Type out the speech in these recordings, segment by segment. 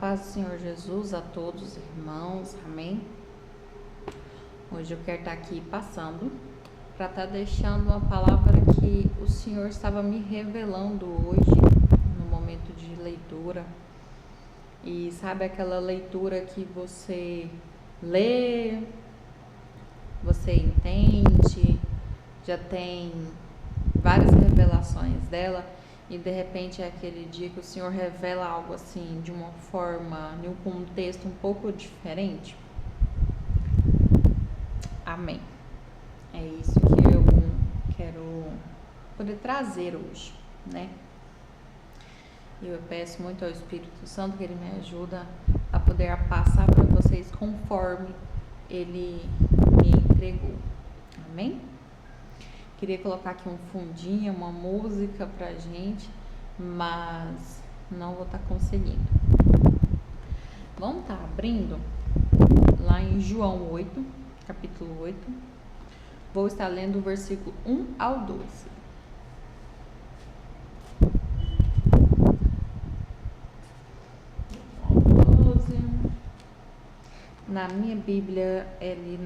paz do Senhor Jesus a todos, irmãos, amém? Hoje eu quero estar aqui passando para estar deixando uma palavra que o Senhor estava me revelando hoje, no momento de leitura. E sabe aquela leitura que você lê, você entende, já tem várias revelações dela, e de repente é aquele dia que o Senhor revela algo assim, de uma forma, em um contexto um pouco diferente. Amém. É isso que eu quero poder trazer hoje, né? Eu peço muito ao Espírito Santo que Ele me ajuda a poder passar para vocês conforme Ele me entregou. Amém? Queria colocar aqui um fundinho, uma música pra gente, mas não vou estar conseguindo. Vamos estar abrindo lá em João 8, capítulo 8. Vou estar lendo o versículo 1 ao 12. Na minha Bíblia, é ali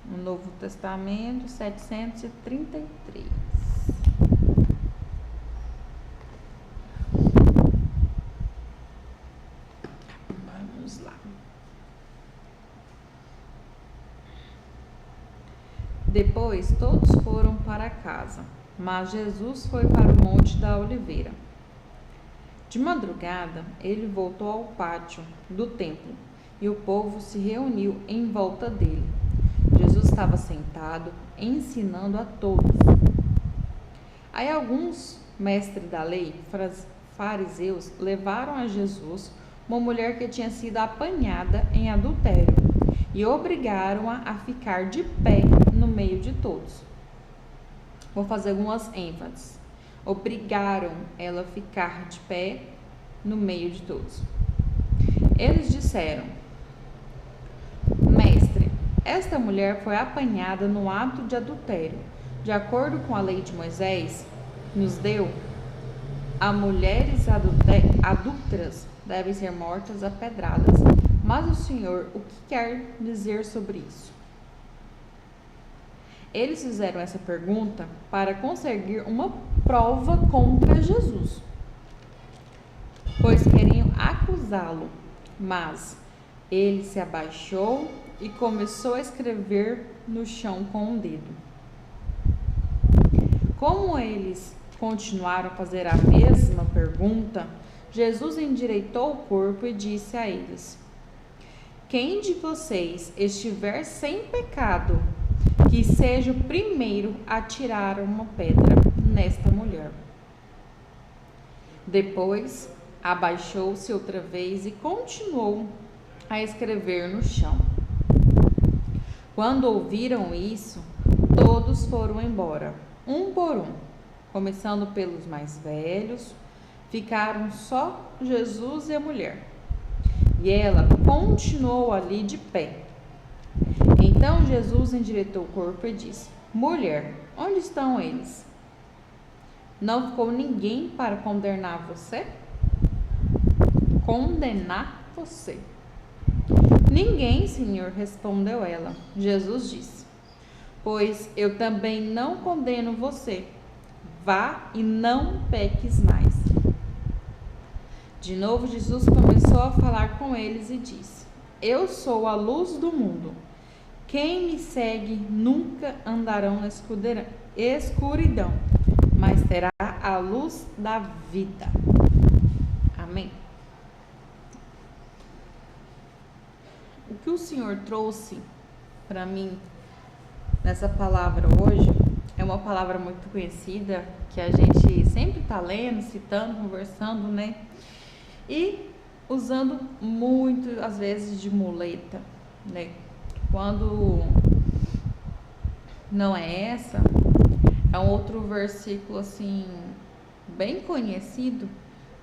no Novo Testamento, 733. Vamos lá. Depois todos foram para casa, mas Jesus foi para o Monte da Oliveira. De madrugada, ele voltou ao pátio do templo e o povo se reuniu em volta dele. Jesus estava sentado, ensinando a todos. Aí alguns mestres da lei, fariseus, levaram a Jesus uma mulher que tinha sido apanhada em adultério e obrigaram-a a ficar de pé no meio de todos. Vou fazer algumas ênfases. Obrigaram ela a ficar de pé no meio de todos. Eles disseram: Mestre, esta mulher foi apanhada no ato de adultério. De acordo com a lei de Moisés, nos deu, as mulheres adúlteras devem ser mortas a pedradas. Mas o Senhor, o que quer dizer sobre isso? Eles fizeram essa pergunta para conseguir uma prova contra Jesus, pois queriam acusá-lo. Mas ele se abaixou e começou a escrever no chão com um dedo. Como eles continuaram a fazer a mesma pergunta, Jesus endireitou o corpo e disse a eles: Quem de vocês estiver sem pecado, que seja o primeiro a tirar uma pedra nesta mulher. Depois, abaixou-se outra vez e continuou a escrever no chão. Quando ouviram isso, todos foram embora, um por um, começando pelos mais velhos. Ficaram só Jesus e a mulher, e ela continuou ali de pé. Então Jesus endireitou o corpo e disse: Mulher, onde estão eles? Não ficou ninguém para condenar você? Condenar você? Ninguém, Senhor, respondeu ela. Jesus disse: Pois eu também não condeno você. Vá e não peques mais. De novo Jesus começou a falar com eles e disse: Eu sou a luz do mundo. Quem me segue nunca andará na escuridão, mas terá a luz da vida. Amém. O que o Senhor trouxe para mim nessa palavra hoje é uma palavra muito conhecida, que a gente sempre está lendo, citando, conversando, né? E usando muito, às vezes, de muleta, né? Quando não é essa, é um outro versículo assim, bem conhecido,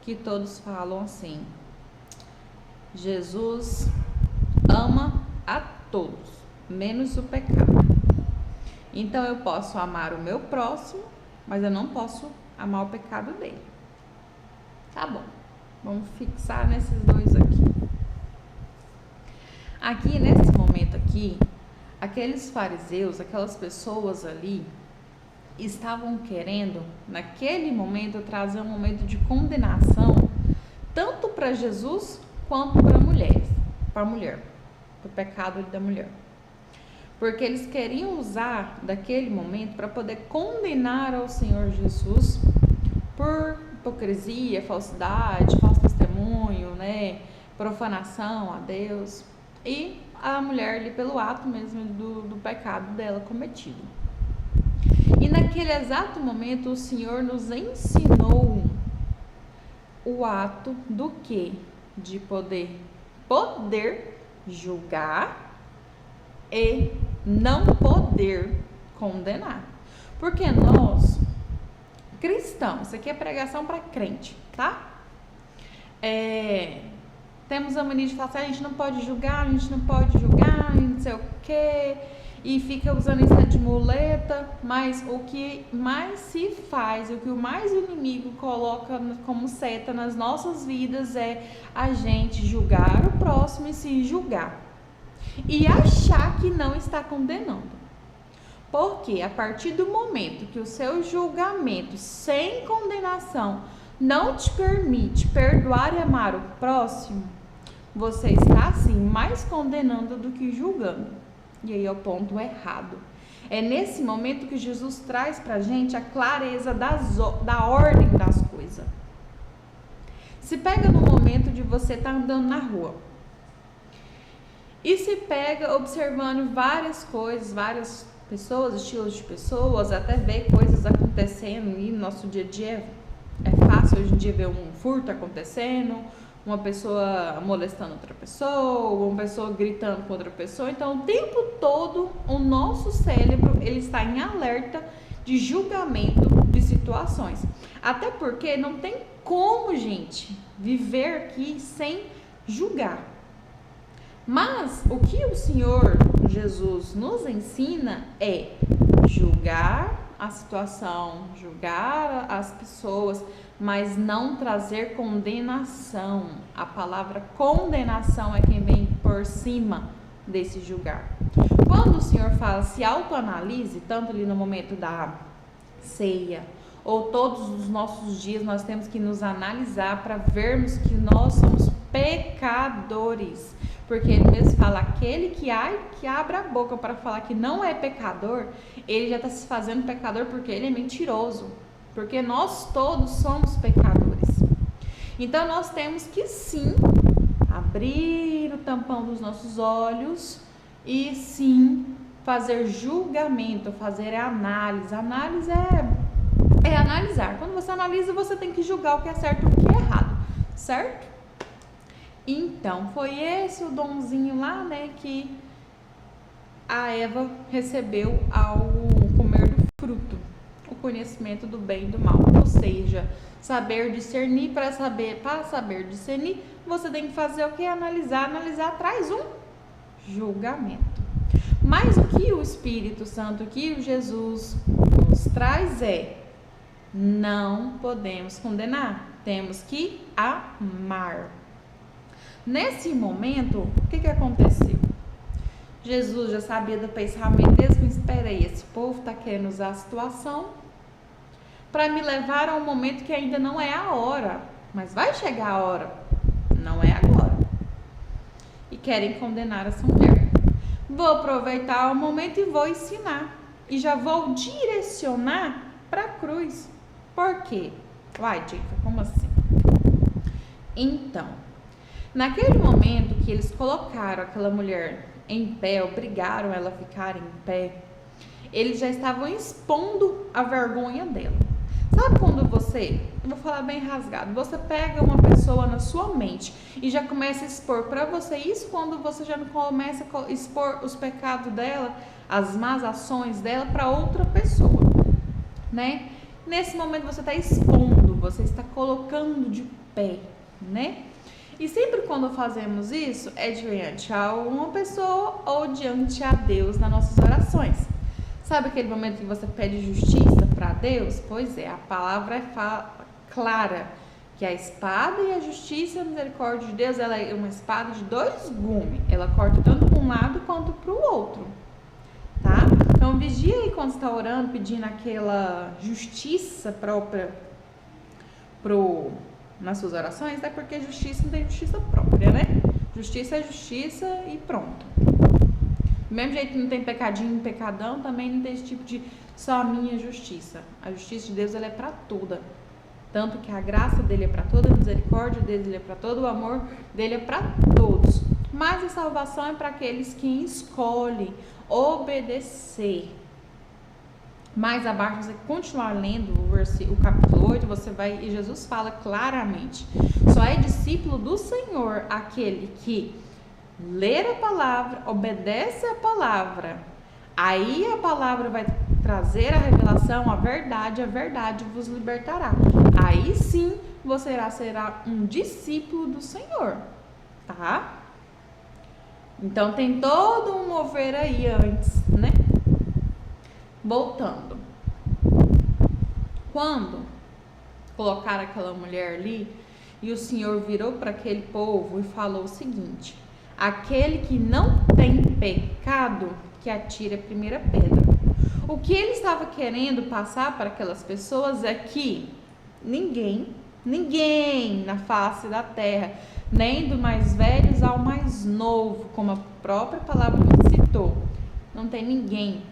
que todos falam assim: Jesus ama a todos, menos o pecado. Então eu posso amar o meu próximo, mas eu não posso amar o pecado dele. Tá bom. Vamos fixar nesses dois aqui. Aqui, nesse momento aqui, aqueles fariseus, aquelas pessoas ali, estavam querendo, naquele momento, trazer um momento de condenação, tanto para Jesus quanto para a mulher, para o pecado da mulher. Porque eles queriam usar daquele momento para poder condenar ao Senhor Jesus por hipocrisia, falsidade, falso testemunho, né? Profanação a Deus, e a mulher ali pelo ato mesmo do pecado dela cometido. E naquele exato momento o Senhor nos ensinou o ato do quê? De poder julgar e não poder condenar. Porque nós, cristãos, isso aqui é pregação para crente, tá? Temos a mania de falar assim, a gente não pode julgar, não sei o quê, e fica usando isso de muleta, mas o que mais se faz, o que mais o inimigo coloca como seta nas nossas vidas é a gente julgar o próximo e se julgar. E achar que não está condenando. Porque a partir do momento que o seu julgamento sem condenação não te permite perdoar e amar o próximo, você está assim mais condenando do que julgando. E aí é o ponto errado. É nesse momento que Jesus traz pra gente a clareza da ordem das coisas. Se pega no momento de você estar andando na rua e se pega observando várias coisas, várias pessoas, estilos de pessoas, até ver coisas acontecendo e no nosso dia a dia é fácil hoje em dia ver um furto acontecendo, uma pessoa molestando outra pessoa, uma pessoa gritando com outra pessoa. Então, o tempo todo, o nosso cérebro ele está em alerta de julgamento de situações. Até porque não tem como, gente, viver aqui sem julgar. Mas o que o Senhor Jesus nos ensina é julgar a situação, julgar as pessoas, mas não trazer condenação. A palavra condenação é quem vem por cima desse julgar. Quando o Senhor fala se autoanalise, tanto ali no momento da ceia, ou todos os nossos dias, nós temos que nos analisar para vermos que nós somos pecadores. Porque ele mesmo fala, aquele que abre a boca para falar que não é pecador, ele já está se fazendo pecador porque ele é mentiroso. Porque nós todos somos pecadores. Então nós temos que sim abrir o tampão dos nossos olhos e sim fazer julgamento, fazer análise. Análise é analisar. Quando você analisa, você tem que julgar o que é certo e o que é errado, certo? Então, foi esse o donzinho lá, né, que a Eva recebeu ao comer do fruto, o conhecimento do bem e do mal. Ou seja, saber discernir, para saber discernir, você tem que fazer o que? Analisar traz um julgamento. Mas o que o Espírito Santo, o que o Jesus nos traz é, não podemos condenar, temos que amar. Nesse momento, o que aconteceu? Jesus já sabia do pensamento deles, mas espera aí, esse povo está querendo usar a situação para me levar a um momento que ainda não é a hora, mas vai chegar a hora, não é agora. E querem condenar essa mulher. Vou aproveitar o momento e vou ensinar. E já vou direcionar para a cruz. Por quê? Uai, Dica, como assim? Então, naquele momento que eles colocaram aquela mulher em pé, obrigaram ela a ficar em pé, eles já estavam expondo a vergonha dela. Sabe quando eu vou falar bem rasgado, você pega uma pessoa na sua mente e já começa a expor para você isso, quando você já começa a expor os pecados dela, as más ações dela para outra pessoa, né? Nesse momento você está expondo, você está colocando de pé, né? E sempre quando fazemos isso, é diante a uma pessoa ou diante a Deus nas nossas orações. Sabe aquele momento que você pede justiça para Deus? Pois é, a palavra é clara, que a espada e a justiça e a misericórdia de Deus, ela é uma espada de dois gumes. Ela corta tanto para um lado quanto para o outro, tá? Então, vigia aí quando você está orando, pedindo aquela justiça própria nas suas orações, é porque justiça não tem justiça própria, né? Justiça é justiça e pronto. Do mesmo jeito que não tem pecadinho e pecadão, também não tem esse tipo de só a minha justiça. A justiça de Deus, ela é para toda. Tanto que a graça dele é para toda, a misericórdia dele é para todo, o amor dele é para todos. Mas a salvação é para aqueles que escolhem obedecer. Mais abaixo, você continuar lendo o capítulo 8, você vai, e Jesus fala claramente: só é discípulo do Senhor aquele que lê a palavra, obedece a palavra. Aí a palavra vai trazer a revelação, a verdade vos libertará. Aí sim você será um discípulo do Senhor, tá? Então tem todo um mover aí antes, né? Voltando. Quando colocaram aquela mulher ali e o Senhor virou para aquele povo e falou o seguinte: aquele que não tem pecado, que atire a primeira pedra. O que ele estava querendo passar para aquelas pessoas é que ninguém na face da terra, nem do mais velho ao mais novo, como a própria palavra nos citou, não tem ninguém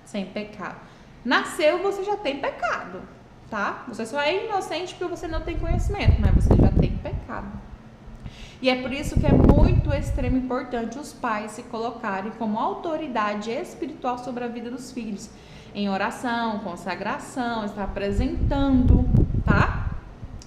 sem pecado. Nasceu, você já tem pecado, tá? Você só é inocente porque você não tem conhecimento, mas você já tem pecado. E é por isso que é muito extremo importante os pais se colocarem como autoridade espiritual sobre a vida dos filhos, em oração, consagração, estar apresentando, tá?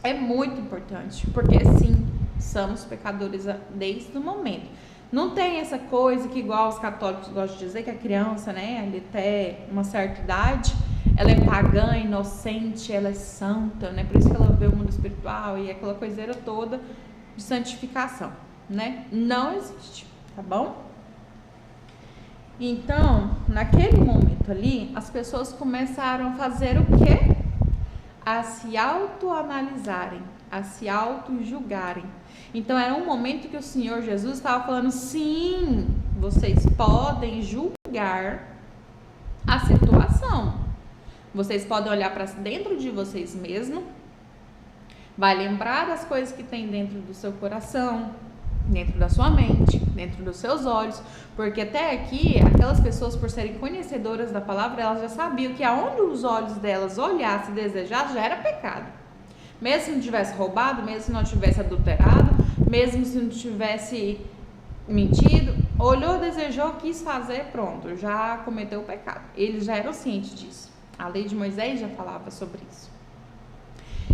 É muito importante, porque sim, somos pecadores desde o momento. Não tem essa coisa que, igual os católicos gostam de dizer, que a criança, né, ali até uma certa idade, ela é pagã, inocente, ela é santa, né? Por isso que ela vê o mundo espiritual e aquela coiseira toda de santificação, né? Não existe, tá bom? Então, naquele momento ali, as pessoas começaram a fazer o quê? A se autoanalisarem, a se auto-julgarem. Então, era um momento que o Senhor Jesus estava falando: sim, vocês podem julgar a situação. Vocês podem olhar para dentro de vocês mesmos, vai lembrar das coisas que tem dentro do seu coração, dentro da sua mente, dentro dos seus olhos, porque até aqui, aquelas pessoas, por serem conhecedoras da palavra, elas já sabiam que aonde os olhos delas olhassem e desejassem, já era pecado. Mesmo se não tivesse roubado, mesmo se não tivesse adulterado, mesmo se não tivesse mentido, olhou, desejou, quis fazer, pronto, já cometeu o pecado. Eles já eram cientes disso. A lei de Moisés já falava sobre isso.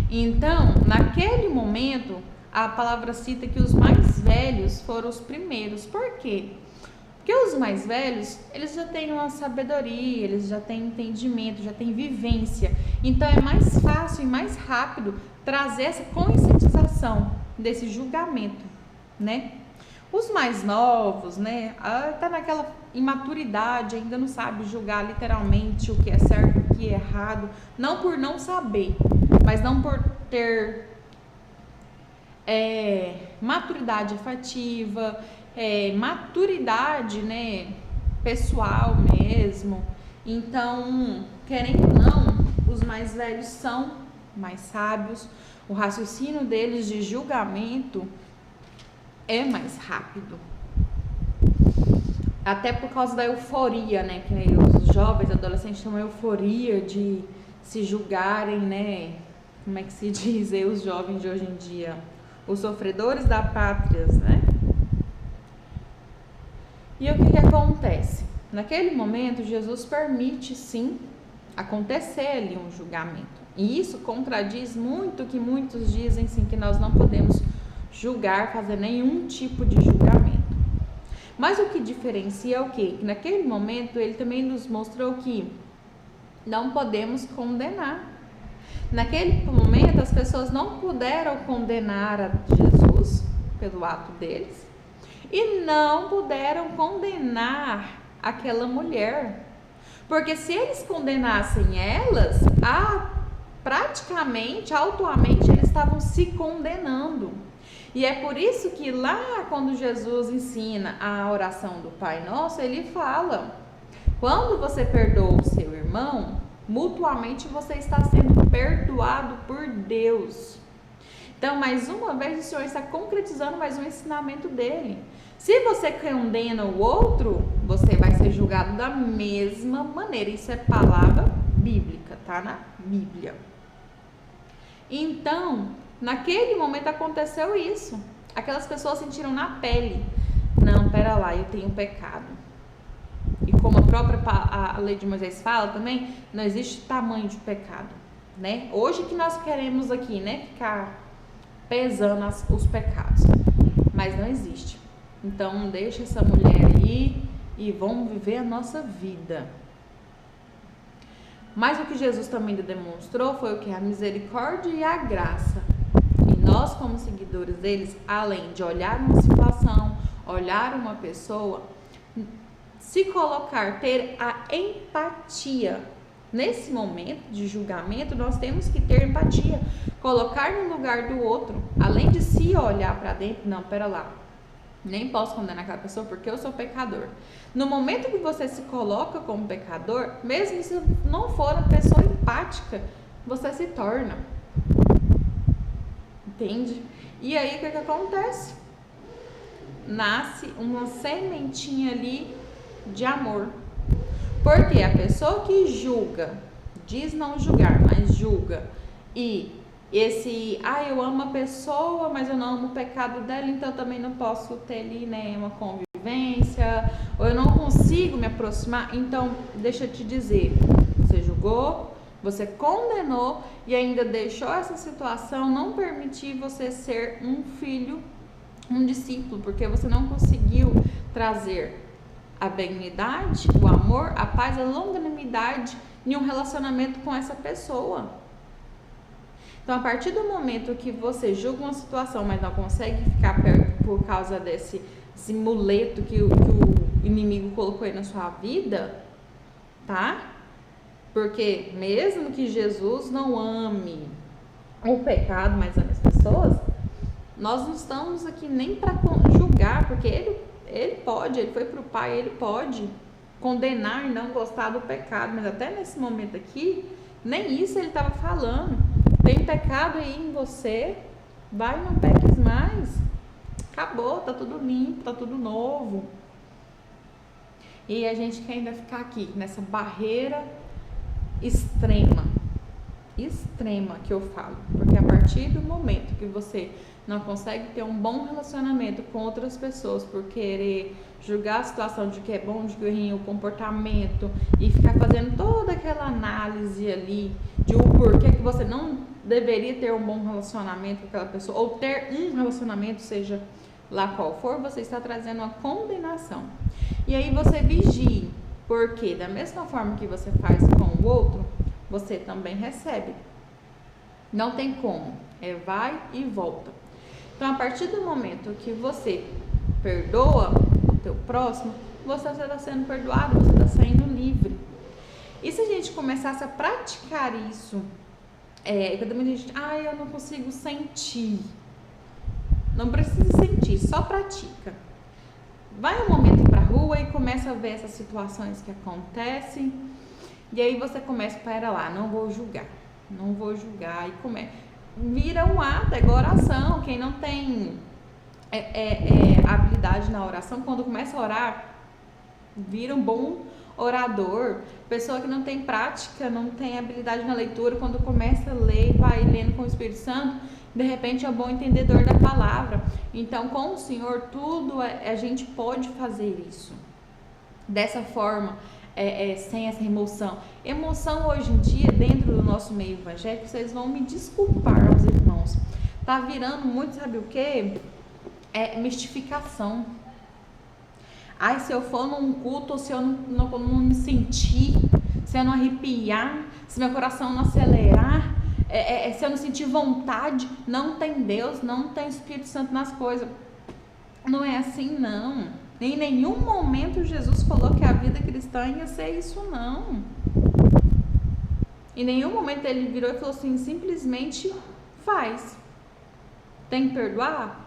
Então, naquele momento, a palavra cita que os mais velhos foram os primeiros. Por quê? Porque os mais velhos, eles já têm uma sabedoria, eles já têm entendimento, já têm vivência. Então, é mais fácil e mais rápido trazer essa conscientização desse julgamento, né? Os mais novos, né, tá naquela imaturidade, ainda não sabe julgar literalmente o que é certo, o que é errado, não por não saber, mas não por ter maturidade afetiva, maturidade, né, pessoal mesmo. Então, querendo ou não, os mais velhos são mais sábios, o raciocínio deles de julgamento é mais rápido. Até por causa da euforia, né? Que os jovens, adolescentes têm uma euforia de se julgarem, né? Como é que se diz aí os jovens de hoje em dia? Os sofredores da pátria, né? E o que acontece? Naquele momento, Jesus permite, sim, acontecer ali um julgamento. E isso contradiz muito o que muitos dizem, sim, que nós não podemos julgar, fazer nenhum tipo de julgamento. Mas o que diferencia é o quê? Que naquele momento ele também nos mostrou que não podemos condenar. Naquele momento as pessoas não puderam condenar a Jesus pelo ato deles e não puderam condenar aquela mulher. Porque se eles condenassem elas, a praticamente, autuamente, eles estavam se condenando. E é por isso que lá quando Jesus ensina a oração do Pai Nosso, ele fala: quando você perdoa o seu irmão, mutuamente você está sendo perdoado por Deus. Então, mais uma vez, o Senhor está concretizando mais um ensinamento dele. Se você condena o outro, você vai ser julgado da mesma maneira. Isso é palavra bíblica, tá na Bíblia. Então, naquele momento aconteceu isso. Aquelas pessoas sentiram na pele: não, pera lá, eu tenho pecado. E como a própria a lei de Moisés fala também, não existe tamanho de pecado, né? Hoje que nós queremos aqui, né, ficar pesando os pecados, mas não existe. Então deixa essa mulher aí e vamos viver a nossa vida. Mas o que Jesus também demonstrou foi o que? A misericórdia e a graça. E nós, como seguidores deles, além de olhar uma situação, olhar uma pessoa, se colocar, ter a empatia. Nesse momento de julgamento, nós temos que ter empatia, colocar no lugar do outro, além de se olhar para dentro. Não, pera lá, nem posso condenar aquela pessoa porque eu sou pecador. No momento que você se coloca como pecador, mesmo se não for uma pessoa empática, você se torna. Entende? E aí o que acontece? Nasce uma sementinha ali de amor. Porque a pessoa que julga, diz não julgar, mas julga, e eu amo a pessoa, mas eu não amo o pecado dela, então eu também não posso ter ali, né, uma convivência, ou eu não consigo me aproximar. Então, deixa eu te dizer, você julgou, você condenou e ainda deixou essa situação não permitir você ser um filho, um discípulo, porque você não conseguiu trazer a benignidade, o amor, a paz, a longanimidade em um relacionamento com essa pessoa. Então, a partir do momento que você julga uma situação, mas não consegue ficar perto por causa desse muleto que o inimigo colocou aí na sua vida, tá? Porque mesmo que Jesus não ame o pecado, mas ame as pessoas, nós não estamos aqui nem para julgar, porque ele pode, ele foi para o Pai, ele pode condenar e não gostar do pecado, mas até nesse momento aqui, nem isso ele estava falando. Tem pecado aí em você, vai, não peques mais, acabou, tá tudo limpo, tá tudo novo. E a gente quer ainda ficar aqui nessa barreira extrema que eu falo, porque a partir do momento que você não consegue ter um bom relacionamento com outras pessoas por querer julgar a situação de que é bom, de que é ruim, o comportamento, e ficar fazendo toda aquela análise ali de o porquê que você não deveria ter um bom relacionamento com aquela pessoa, ou ter um relacionamento, seja lá qual for, você está trazendo uma condenação. E aí você vigie, porque da mesma forma que você faz com o outro, você também recebe. Não tem como, vai e volta. Então, a partir do momento que você perdoa o teu próximo, você está sendo perdoado, você está saindo livre. E se a gente começasse a praticar isso, quando a gente, eu não consigo sentir. Não precisa sentir, só pratica. Vai um momento para a rua e começa a ver essas situações que acontecem. E aí você começa, pera lá, não vou julgar. E vira um ato, é igual oração. Quem não tem habilidade na oração, quando começa a orar, vira um bom orador. Pessoa que não tem prática, não tem habilidade na leitura, quando começa a ler, vai lendo com o Espírito Santo, de repente é um bom entendedor da palavra. Então, com o Senhor, tudo a gente pode fazer isso. Dessa forma, sem essa emoção. Emoção hoje em dia, dentro do nosso meio evangélico, vocês vão me desculpar, os irmãos, tá virando muito, sabe o quê? Mistificação. Se eu for num culto, se eu não me sentir, se eu não arrepiar, se meu coração não acelerar, se eu não sentir vontade, não tem Deus, não tem Espírito Santo nas coisas. Não é assim, não. Em nenhum momento Jesus falou que a vida cristã ia ser isso, não. Em nenhum momento ele virou e falou assim, simplesmente faz. Tem que perdoar?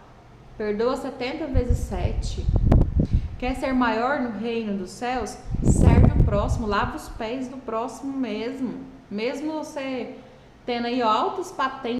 Perdoa 70 vezes 7. Quer ser maior no reino dos céus? Serve o próximo, lava os pés do próximo mesmo. Mesmo você tendo aí altas patentes